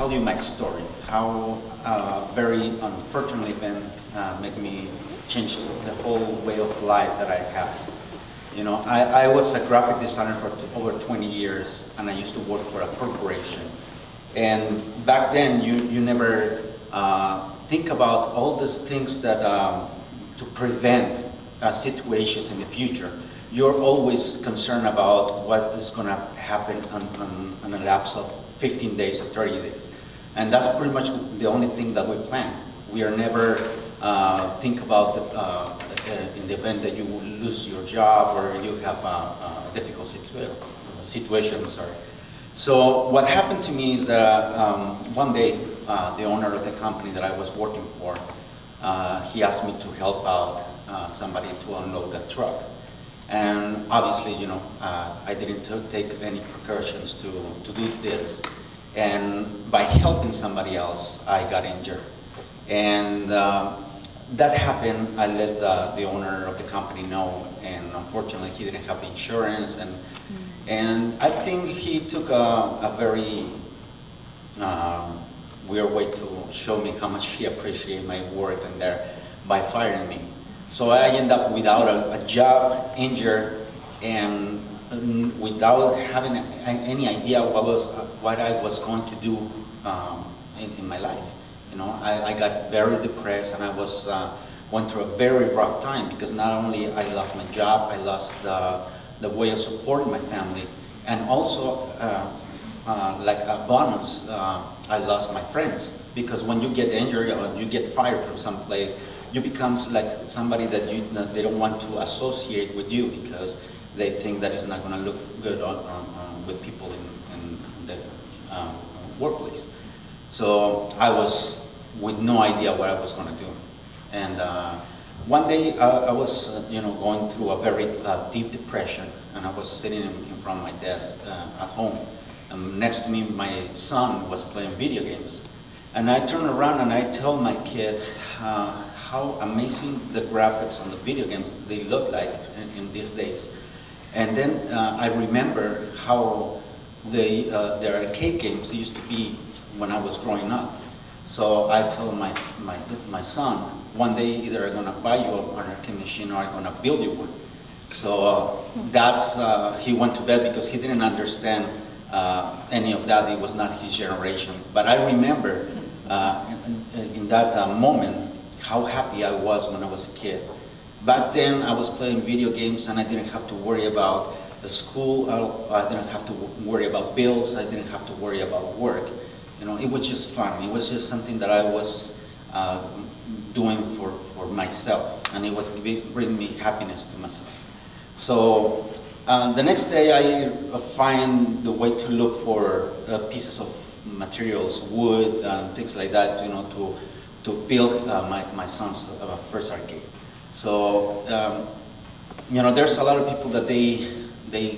tell you my story, how very unfortunate event made me change the whole way of life that I had. You know, I was a graphic designer for over 20 years, and I used to work for a corporation. And back then, you never think about all these things that to prevent situations in the future. You're always concerned about what is going to happen on a lapse of 15 days or 30 days. And that's pretty much the only thing that we plan. We are never think about in the event that you will lose your job or you have a difficult situation. Sorry. So what happened to me is that one day the owner of the company that I was working for, he asked me to help out somebody to unload the truck. And obviously, you know, I didn't take any precautions to do this. And by helping somebody else, I got injured. And that happened. I let the owner of the company know, and unfortunately, he didn't have insurance. And I think he took a very weird way to show me how much he appreciated my work and there by firing me. So I ended up without a job, injured, and without having any idea what I was going to do in my life. You know, I got very depressed, and I was went through a very rough time because not only I lost my job, I lost the way of supporting my family, and also like a bonus, I lost my friends, because when you get injured or you get fired from some place, you become like somebody that they don't want to associate with you because they think that it's not going to look good with people in the workplace. So I was with no idea what I was going to do. And one day I was going through a very deep depression, and I was sitting in front of my desk at home. And next to me, my son was playing video games. And I turned around and I tell my kid how amazing the graphics on the video games they look like in these days. And then I remember how their arcade games used to be when I was growing up. So I told my son, one day either I'm gonna buy you an arcade machine or I'm gonna build you one. So he went to bed because he didn't understand any of that. It was not his generation. But I remember in that moment how happy I was when I was a kid. Back then I was playing video games and I didn't have to worry about the school. I didn't have to worry about bills. I didn't have to worry about work. You know, it was just fun. It was just something that I was doing for myself, and it was bringing me happiness to myself. So the next day I find the way to look for pieces of materials, wood, things like that, you know, to build my son's first arcade. So you know, there's a lot of people that they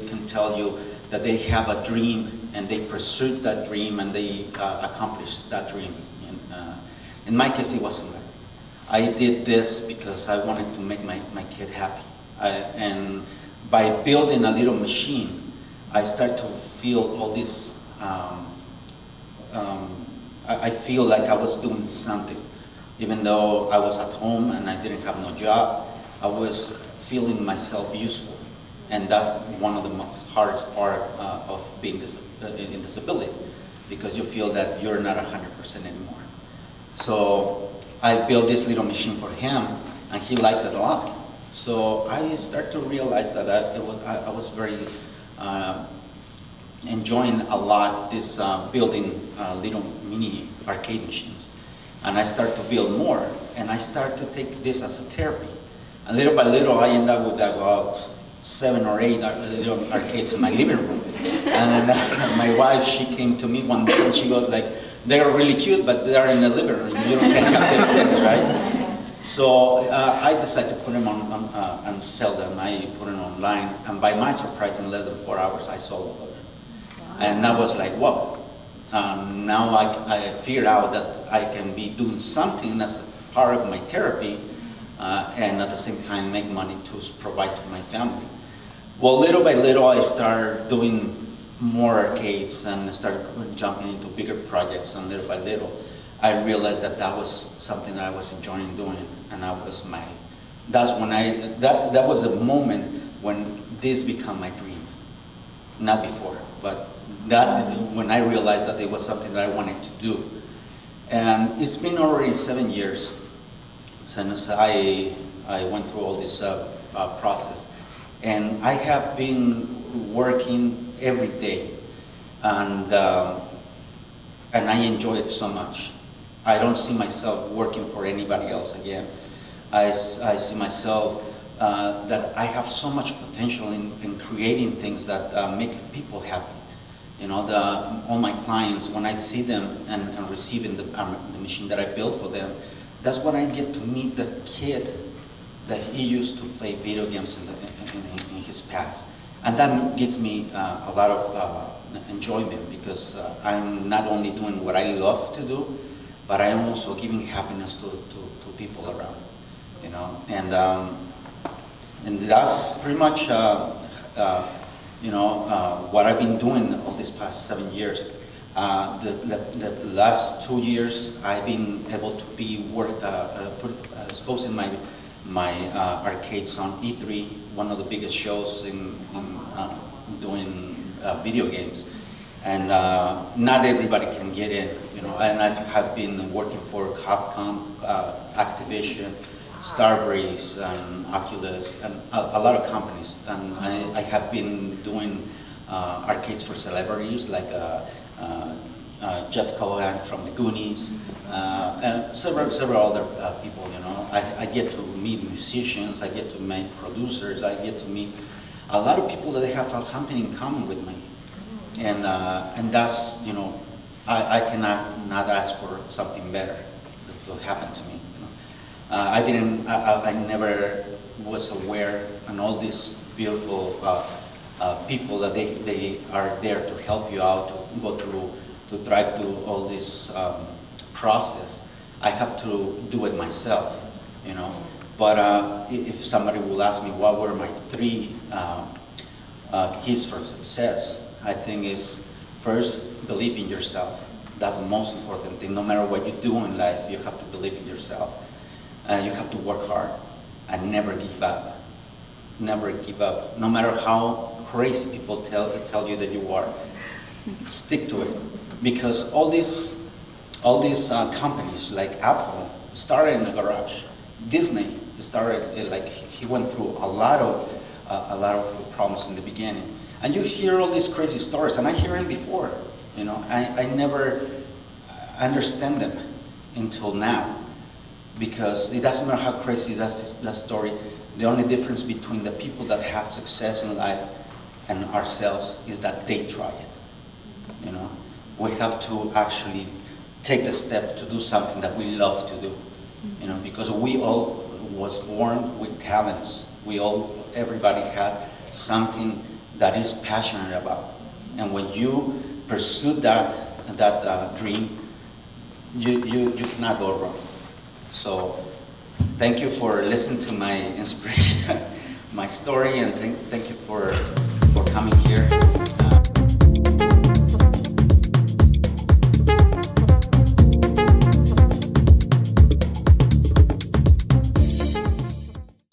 can tell you that they have a dream and they pursued that dream and they accomplished that dream. And, in my case, it wasn't that. I did this because I wanted to make my kid happy. And by building a little machine, I start to feel all this, I feel like I was doing something. Even though I was at home and I didn't have no job, I was feeling myself useful. And that's one of the most hardest part of being in disability, because you feel that you're not 100% anymore. So I built this little machine for him, and he liked it a lot. So I started to realize that I was very enjoying a lot this building little mini arcade machines. And I started to build more, and I started to take this as a therapy. And little by little, I ended up with about 7 or 8 little arcades in my living room. And then my wife, she came to me one day and she goes like, they're really cute, but they're in the living room. You can't have these things, right? So I decided to put them on and sell them. I put them online, and by my surprise, in less than 4 hours, I sold them. Wow. And I was like, whoa. Now I figured out that I can be doing something that's part of my therapy, and at the same time make money to provide to my family. Well, little by little, I started doing more arcades and started jumping into bigger projects, and little by little, I realized that that was something that I was enjoying doing, and that's when that was the moment when this became my dream. Not before, but when I realized that it was something that I wanted to do. And it's been already 7 years since I went through all this process. And I have been working every day, and I enjoy it so much. I don't see myself working for anybody else again. I see myself that I have so much potential in creating things that make people happy. You know, all my clients, when I see them and receiving the machine that I built for them, that's when I get to meet the kid that he used to play video games in his past. And that gives me a lot of enjoyment, because I'm not only doing what I love to do, but I am also giving happiness to people around, you know. And that's pretty much what I've been doing all these past 7 years. The last 2 years, I've been able to be exposing my arcades on E3, one of the biggest shows in doing video games. And not everybody can get in, you know. And I have been working for Capcom, Activision, Starbreeze, and Oculus, and a lot of companies. And I have been doing arcades for celebrities like Jeff Cohen from the Goonies, and several other people. You know, I get to meet musicians, I get to meet producers, I get to meet a lot of people that have something in common with me, and that's, you know, I cannot not ask for something better to happen to me. I never was aware, and all these beautiful people that they are there to help you out, to drive through all this process. I have to do it myself, you know. But if somebody will ask me what were my 3 keys for success, I think is, first, believe in yourself. That's the most important thing. No matter what you do in life, you have to believe in yourself. You have to work hard and never give up. Never give up. No matter how crazy people tell you that you are, stick to it. Because all these companies like Apple started in the garage. Disney started like he went through a lot of problems in the beginning. And you hear all these crazy stories, and I hear them before. You know, I never understand them until now. Because it doesn't matter how crazy that story, the only difference between the people that have success in life and ourselves is that they try it. You know, we have to actually take the step to do something that we love to do. You know, because we all was born with talents. Everybody had something that is passionate about. And when you pursue that dream, you cannot go wrong. So thank you for listening to my inspiration, my story, and thank you for coming here.